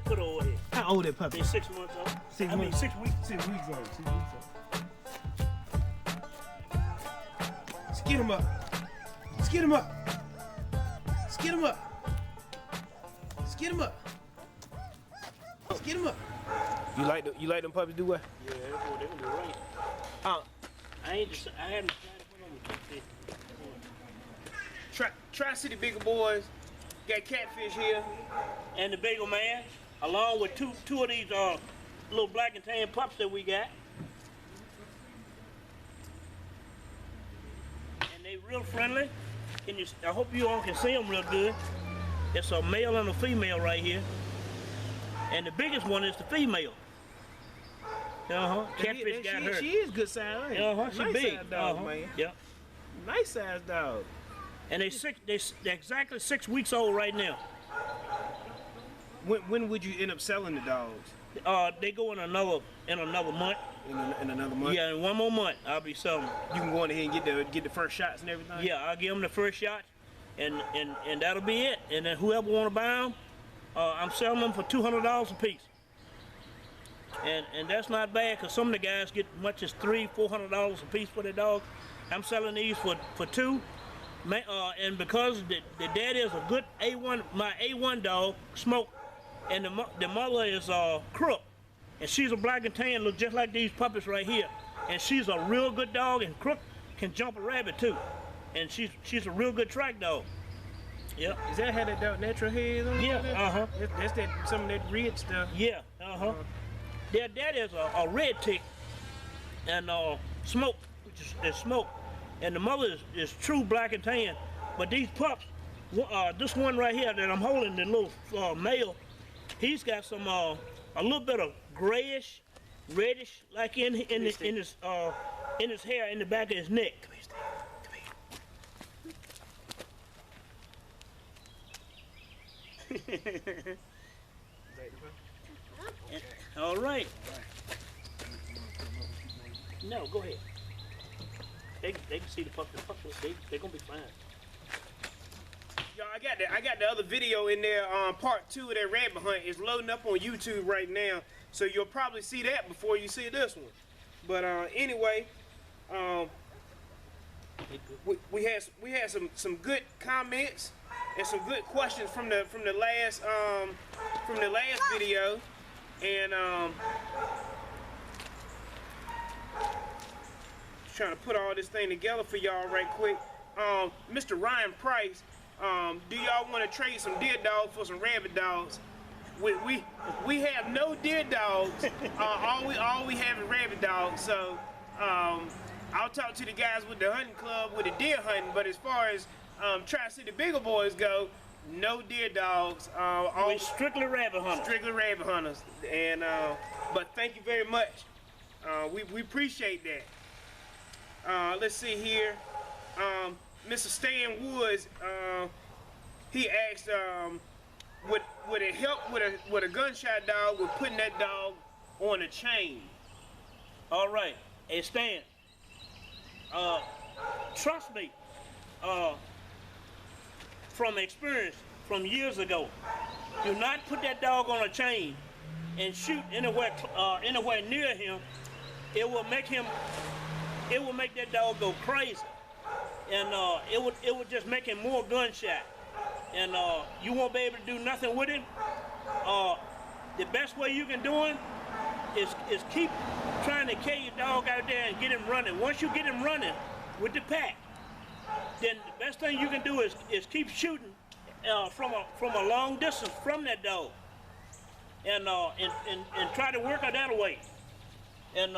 Put her over here. How old that puppy? They're 6 months old. 6 months. 6 weeks. 6 weeks old. 6 weeks old. Skid him up. Skid him up. Skid him up. Skid him up. Skid him up. You like them puppies do what? Yeah, they can do right. I haven't tried to put on the Tri-City Beagle Boys got catfish here. And the BeagleMan, along with two of these little black and tan pups that we got. And they real friendly. I hope you all can see them real good. It's a male and a female right here. And the biggest one is the female. Catfish got her. She is good size. She nice big. Size dog, man. Yep. Nice size dog. And they're exactly 6 weeks old right now. When would you end up selling the dogs? They go in another month. In another month? Yeah, in 1 more month I'll be selling them. You can go in ahead and get the first shots and everything? Yeah, I'll give them the first shot, and that'll be it. And then whoever want to buy them, I'm selling them for $200 a piece. And that's not bad, because some of the guys get much as $300-400 a piece for their dog. I'm selling these for $2. And because the daddy is a good A1, my A1 dog, Smoke, and the mother is Crook, and she's a black and tan, look just like these puppies right here. And she's a real good dog, and Crook can jump a rabbit too. And she's a real good track dog. Yeah. Is that how that dog natural hair is on? Yeah. That's some of that red stuff. Yeah. Their daddy is a red tick, and Smoke, which is Smoke, and the mother is true black and tan. But these pups, this one right here that I'm holding, the little male, he's got some a little bit of grayish, reddish, like in his hair in the back of his neck. Come here, Steve. Come here. All right. No, go ahead. They can see the pups. The pups, they're gonna be fine. Yo, I got the other video in there. Part 2 of that rabbit hunt is loading up on YouTube right now, so you'll probably see that before you see this one. But anyway, we had some good comments and some good questions from the last video, and trying to put all this thing together for y'all right quick. Mr. Ryan Price, do y'all want to trade some deer dogs for some rabbit dogs? We have no deer dogs. All we have is rabbit dogs. So I'll talk to the guys with the hunting club with the deer hunting. But as far as Tri-City Beagle Boys go, no deer dogs. We're strictly rabbit hunters. Strictly rabbit hunters. And but thank you very much. We appreciate that. Let's see here. Mr. Stan Woods, he asked, would it help with a gunshot dog with putting that dog on a chain? All right, hey Stan, trust me, from experience from years ago, do not put that dog on a chain and shoot anywhere near him. It will make that dog go crazy, and it would just make him more gunshot, and you won't be able to do nothing with him. The best way you can do it is keep trying to carry your dog out there and get him running. Once you get him running with the pack, then the best thing you can do is keep shooting from a long distance from that dog, and try to work her that away. And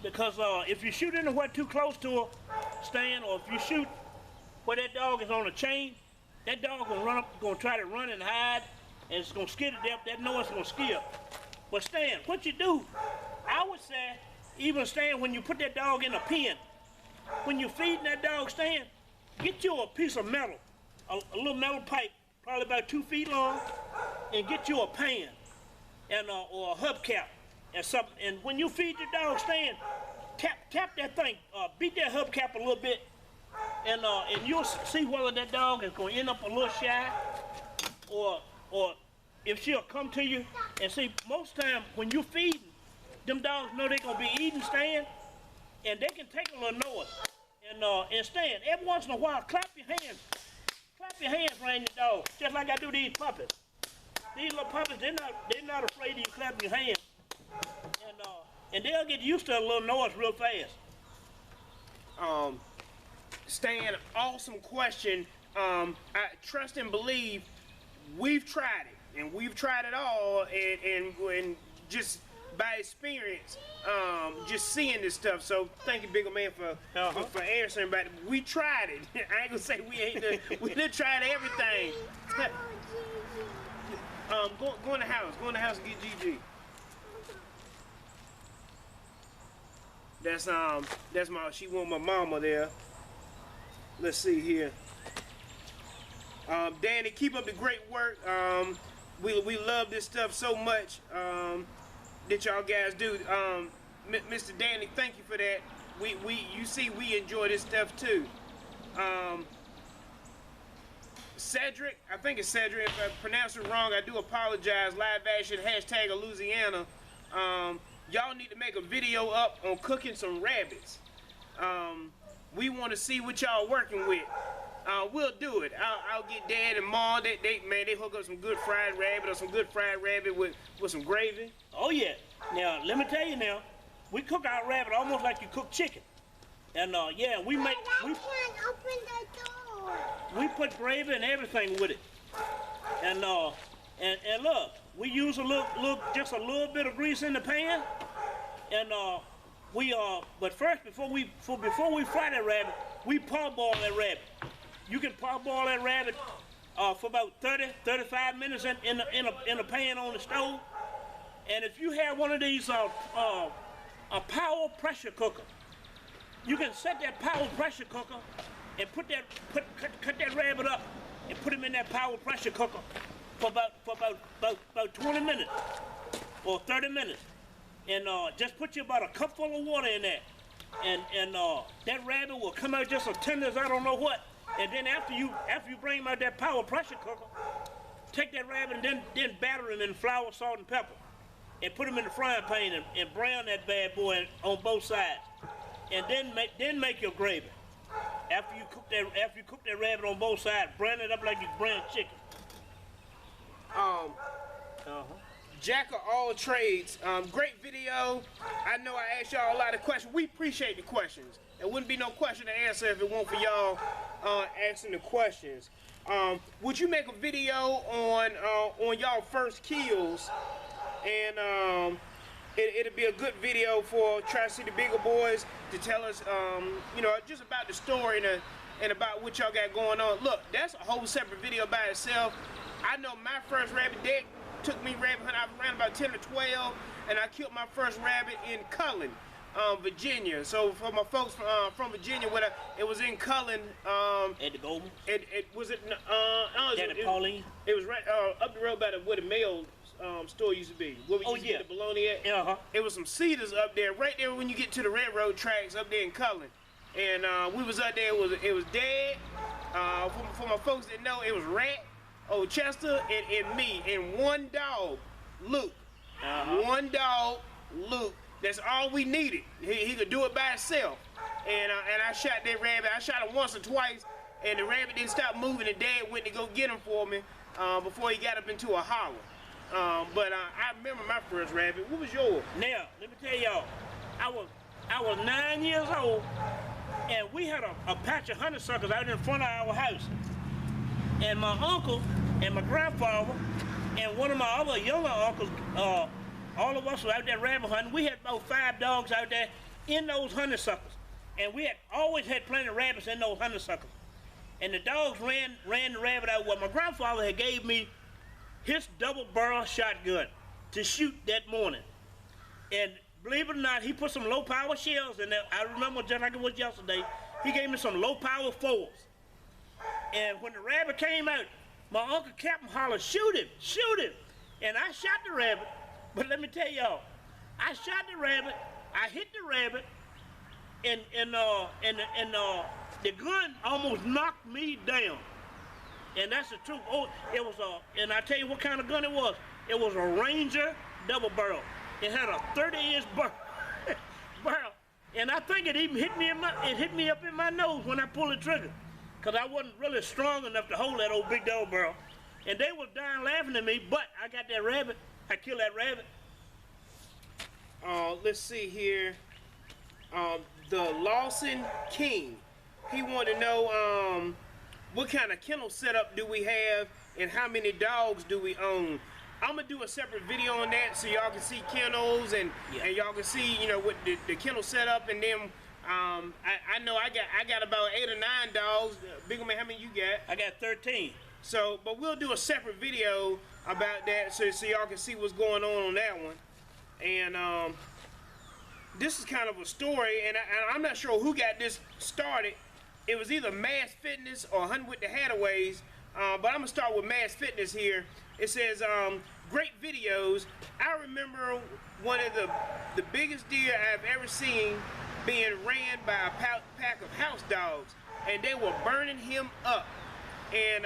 because if you shoot anywhere too close to her, Stan, or if you shoot where that dog is on a chain, that dog gonna try to run and hide, and it's gonna scare to death. That noise gonna scare. But Stan, what you do, I would say, even Stan, when you put that dog in a pen, when you're feeding that dog, Stan, get you a piece of metal, a little metal pipe, probably about 2 feet long, and get you a pan, and or a hubcap, and something. And when you feed your dog, Stan, tap that thing, beat that hubcap a little bit, and you'll see whether that dog is going to end up a little shy, or if she'll come to you and see, most time when you feeding, them dogs know they're gonna be eating, staying, and they can take a little noise and stand. Every once in a while, clap your hands around your dog, just like I do these puppies. These little puppies, they're not afraid of you clapping your hands, and they'll get used to a little noise real fast. Stan, awesome question. I trust and believe we've tried it, and we've tried it all, and just by experience, just seeing this stuff. So thank you, BeagleMan, for answering. But we tried it. I ain't gonna say we done tried everything. Go in the house. Go in the house and get Gigi. That's she want my mama there. Let's see here. Danny, keep up the great work. We love this stuff so much that y'all guys do. Mr. Danny, thank you for that. You see we enjoy this stuff too. Cedric, I think it's Cedric. If I pronounce it wrong, I do apologize. Live action # Louisiana. Y'all need to make a video up on cooking some rabbits. We want to see what y'all working with. We'll do it. I'll get Dad and Mom. They hook up some good fried rabbit or some good fried rabbit with some gravy. Oh yeah. Now let me tell you now, we cook our rabbit almost like you cook chicken. And yeah, we can't open the door. We put gravy and everything with it. And look, we use just a little bit of grease in the pan. And but first before we fry that rabbit, we parboil that rabbit. You can parboil that rabbit for about 30-35 minutes in a pan on the stove. And if you have one of these a power pressure cooker, you can set that power pressure cooker and cut that rabbit up and put him in that power pressure cooker for about 20 minutes or 30 minutes. And just put you about a cup full of water in there. And that rabbit will come out just as tender as I don't know what. And then after you bring him out that power pressure cooker, take that rabbit and then batter him in flour, salt, and pepper. And put him in the frying pan and brown that bad boy on both sides. And then make your gravy. After you cook that rabbit on both sides, brown it up like you brown chicken. Jack of all trades, great video. I know I asked y'all a lot of questions. We appreciate the questions. There wouldn't be no question to answer if it weren't for y'all asking the questions. Would you make a video on y'all first kills? And it'll be a good video for Tri-City Beagle Boys to tell us, just about the story and about what y'all got going on. Look, that's a whole separate video by itself. I know my first rabbit deck took me rabbit hunting. I ran about 10 or 12, and I killed my first rabbit in Cullen, Virginia. So for my folks from Virginia, it was in Cullen. At the Goldman? It Pauline? It was right up the road by where the mail store used to be. Where we used to get the bologna at. It was some cedars up there, right there when you get to the railroad tracks up there in Cullen. And we was up there. It was Dad. For my folks that know, it was Rat, Old Chester, and me, and one dog, Luke. One dog, Luke. That's all we needed. He could do it by himself. And I shot that rabbit. I shot him once or twice, and the rabbit didn't stop moving. And Dad went to go get him for me before he got up into a holler. But I remember my first rabbit. What was yours? Now, let me tell y'all, I was 9 years old, and we had a patch of honeysuckles out in front of our house. And my uncle and my grandfather and one of my other younger uncles, all of us were out there rabbit hunting. We had about 5 dogs out there in those honeysuckles. And we had always had plenty of rabbits in those honeysuckles. And the dogs ran the rabbit out. Well, my grandfather had gave me his double barrel shotgun to shoot that morning. And believe it or not, he put some low power shells in there. I remember just like it was yesterday. He gave me some low power 4s. And when the rabbit came out, my Uncle Captain hollered, "Shoot him, shoot him." And I shot the rabbit. But let me tell y'all, I shot the rabbit, I hit the rabbit, and the gun almost knocked me down. And that's the truth. Oh, it was a, and I tell you what kind of gun it was. It was a Ranger double barrel. It had a 30-inch barrel. And I think it even hit me up in my nose when I pulled the trigger. Cause I wasn't really strong enough to hold that old big double barrel. And they was dying laughing at me, but I got that rabbit. I killed that rabbit. Let's see here. The Lawson King. He wanted to know what kind of kennel setup do we have and how many dogs do we own. I'm gonna do a separate video on that so y'all can see kennels and y'all can see, you know, what the kennel setup. And then I know I got about 8 or 9 dogs. BeagleMan, how many you got? I got 13. So, but we'll do a separate video about that so y'all can see what's going on that one. And this is kind of a story, and I'm not sure who got this started. It was either Mass Fitness or Hunting with the Hataways, but I'm gonna start with Mass Fitness here. It says, great videos. I remember one of the biggest deer I've ever seen being ran by a pack of house dogs, and they were burning him up. And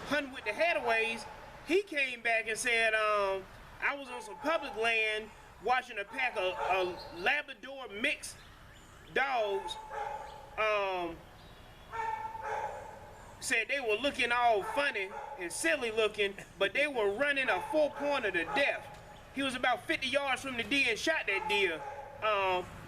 Hunting with the Hataways, he came back and said, I was on some public land watching a pack of Labrador mixed dogs. Said they were looking all funny and silly looking, but they were running a 4-pointer to death. He was about 50 yards from the deer and shot that deer.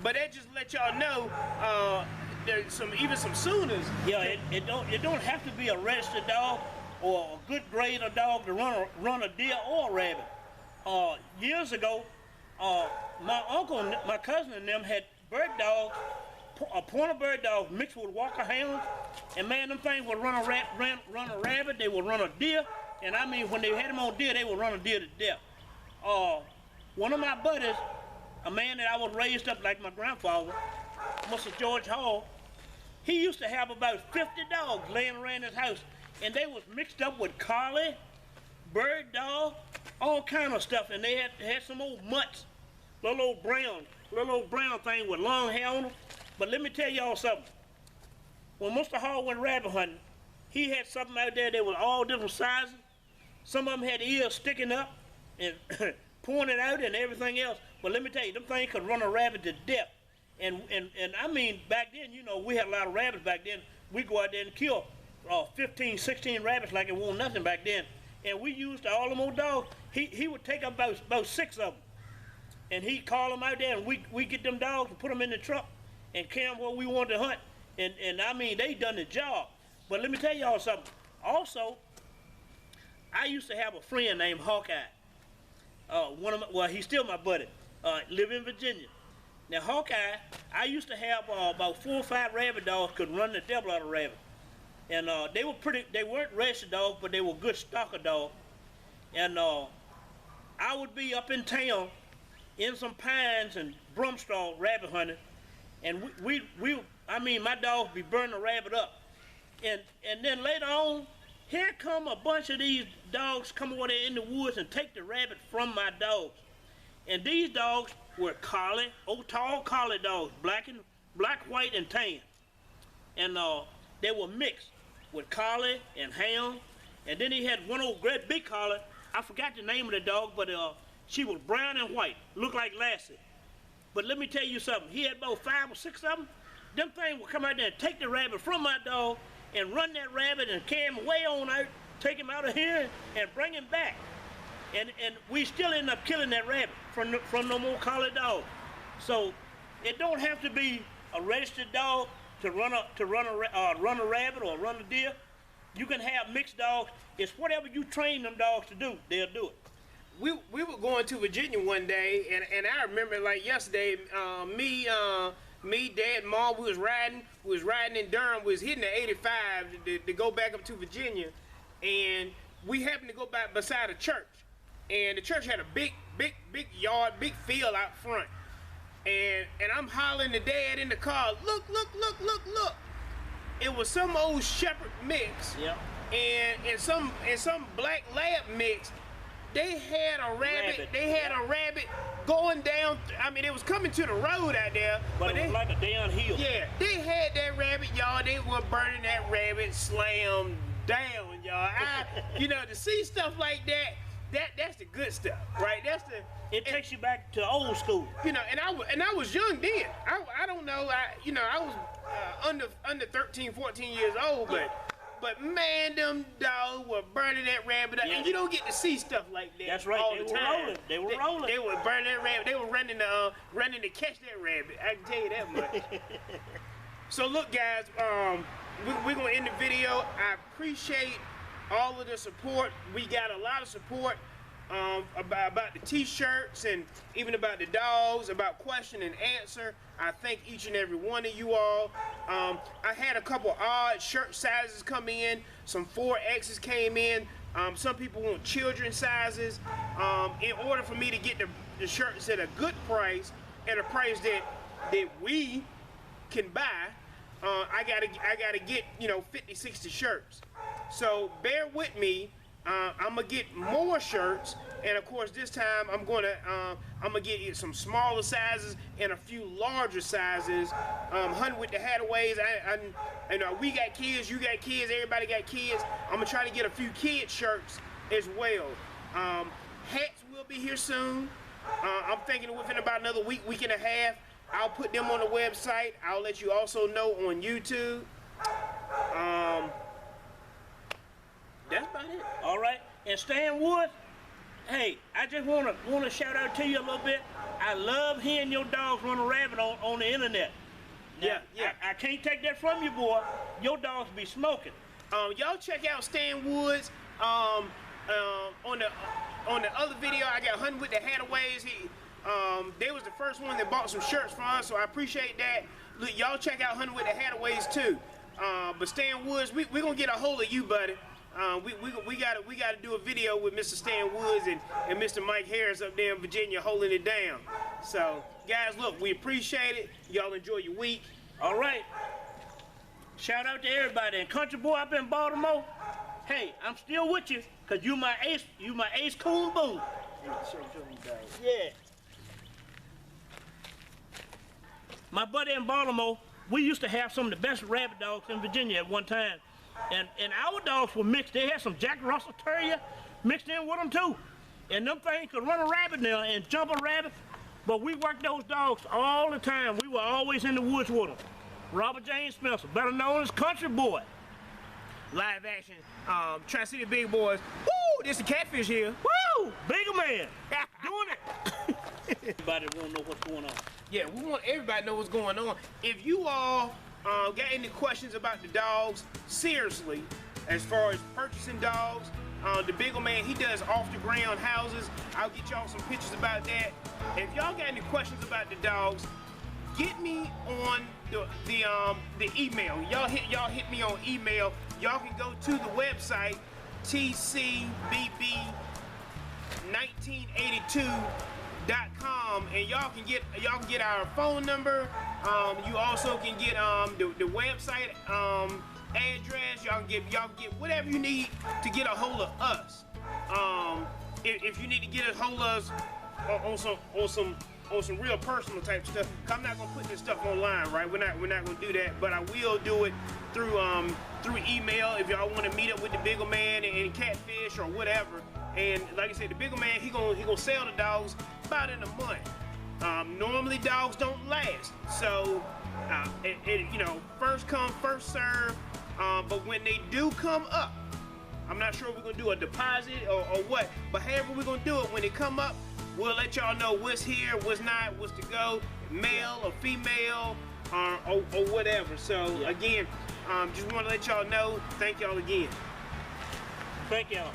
But that just let y'all know there's even some Sooners. Yeah, it don't have to be a registered dog or a good grade of dog to run a deer or a rabbit. Years ago, my uncle, my cousin and them had bird dogs, a pointer bird dog mixed with Walker hounds, and man, them things would run a rabbit, they would run a deer, and I mean, when they had them on deer, they would run a deer to death. One of my buddies, a man that I was raised up like my grandfather, Mr. George Hall, he used to have about 50 dogs laying around his house, and they was mixed up with collie, bird dog, all kind of stuff, and they had some old mutts, little old brown thing with long hair on them. But let me tell y'all something. When Mr. Hall went rabbit hunting, he had something out there that was all different sizes. Some of them had ears sticking up and pointed out and everything else. But let me tell you, them things could run a rabbit to death. And I mean, back then, you know, we had a lot of rabbits back then. We go out there and kill 15, 16 rabbits like it wasn't nothing back then. And we used all them old dogs. He would take up about 6 of them. And he'd call them out there, and we get them dogs and put them in the truck and carry them where we wanted to hunt. And I mean, they done the job. But let me tell y'all something. Also, I used to have a friend named Hawkeye. Well, he's still my buddy. Live in Virginia. Now, Hawkeye, I used to have about 4 or 5 rabbit dogs could run the devil out of rabbit. And they weren't registered dogs, but they were good stocker dogs. And I would be up in town in some pines and brumstraw rabbit hunting, and I mean, my dogs be burning the rabbit up. And then later on, here come a bunch of these dogs come over there in the woods and take the rabbit from my dogs. And these dogs were collie, old tall collie dogs, black, white, and tan. And they were mixed with collie and hound. And then he had one old great big collie. I forgot the name of the dog, but she was brown and white, looked like Lassie. But let me tell you something. He had about 5 or 6 of them. Them things would come out there and take the rabbit from my dog and run that rabbit and carry him way on out, take him out of here and bring him back. And we still end up killing that rabbit from no more collie dog. So it don't have to be a registered dog to run a rabbit or run a deer. You can have mixed dogs. It's whatever you train them dogs to do, they'll do it. We were going to Virginia one day, and I remember like yesterday, me, Dad, Mom, we was riding in Durham, we was hitting the 85 to go back up to Virginia, and we happened to go back beside a church, and the church had a big yard, big field out front, and I'm hollering to Dad in the car, look. It was some old shepherd mix, yep. and some black lab mix. They had a rabbit. They had a rabbit going down. I mean, it was coming to the road out there. But it was like a downhill. Yeah, they had that rabbit, y'all. They were burning that rabbit, slam, down, y'all. You know, to see stuff like that's the good stuff, right? It takes you back to old school. You know, and I was young then. I don't know. I was under 13, 14 years old, but man, them dogs were burning that rabbit up, and you don't get to see stuff like that. That's right. All the time. They were rolling. They were burning that rabbit. They were running to catch that rabbit. I can tell you that much. So look, guys, we're gonna end the video. I appreciate all of the support. We got a lot of support about the t-shirts and even about the dogs, about question and answer. I thank each and every one of you all. I had a couple odd shirt sizes come in. Some 4X's came in. Some people want children's sizes. In order for me to get the shirts at a good price, at a price that we can buy, I gotta get 50, 60 shirts. So bear with me. I'm gonna get more shirts, and of course this time I'm gonna get some smaller sizes and a few larger sizes. Hunting with the Hataways. We got kids, you got kids, everybody got kids. I'm gonna try to get a few kids shirts as well. Hats will be here soon. I'm thinking within about another week and a half. I'll put them on the website. I'll let you also know on YouTube. That's about it. All right. And Stan Wood, hey, I just want to shout out to you a little bit. I love hearing your dogs run a rabbit on the internet. Now, Yeah. I can't take that from you, boy. Your dogs be smoking. Y'all check out Stan Woods. On the other video, I got Hunting with the Hataways. They was the first one that bought some shirts for us, so I appreciate that. Look, y'all check out Hunting with the Hataways too. But Stan Woods, we gonna get a hold of you, buddy. We gotta do a video with Mr. Stan Woods and Mr. Mike Harris up there in Virginia holding it down. So guys, look, we appreciate it. Y'all enjoy your week. All right. Shout out to everybody. And Country Boy up in Baltimore, hey, I'm still with you, cause you my ace coon boom. Yeah. My buddy in Baltimore, we used to have some of the best rabbit dogs in Virginia at one time. And our dogs were mixed. They had some Jack Russell Terrier mixed in with them too. And them things could run a rabbit now and jump a rabbit. But we worked those dogs all the time. We were always in the woods with them. Robert James Spencer, better known as Country Boy. Live action, Tri-City Big Boys. Woo! This the Catfish here. Woo! BeagleMan! Doing it! Everybody want to know what's going on. Yeah, we want everybody to know what's going on. If you all got any questions about the dogs, seriously, as far as purchasing dogs, the BeagleMan, he does off-the-ground houses. I'll get y'all some pictures about that. If y'all got any questions about the dogs, get me on the email. Y'all hit me on email. Y'all can go to the website tcbb1982.com, and y'all can get our phone number. You also can get the website address. Y'all can get whatever you need to get a hold of us. If you need to get a hold of us on some real personal type stuff, 'cause I'm not gonna put this stuff online, right? We're not gonna do that, but I will do it through email if y'all want to meet up with the BeagleMan and Catfish or whatever. And like I said, the BeagleMan, he gonna sell the dogs about in a month. Normally dogs don't last, so first come, first serve. But when they do come up, I'm not sure if we're gonna do a deposit or what, but however we're gonna do it, when they come up, we'll let y'all know what's here, what's not, what's to go, male or female, or whatever. So again, just want to let y'all know. Thank y'all again. Thank y'all.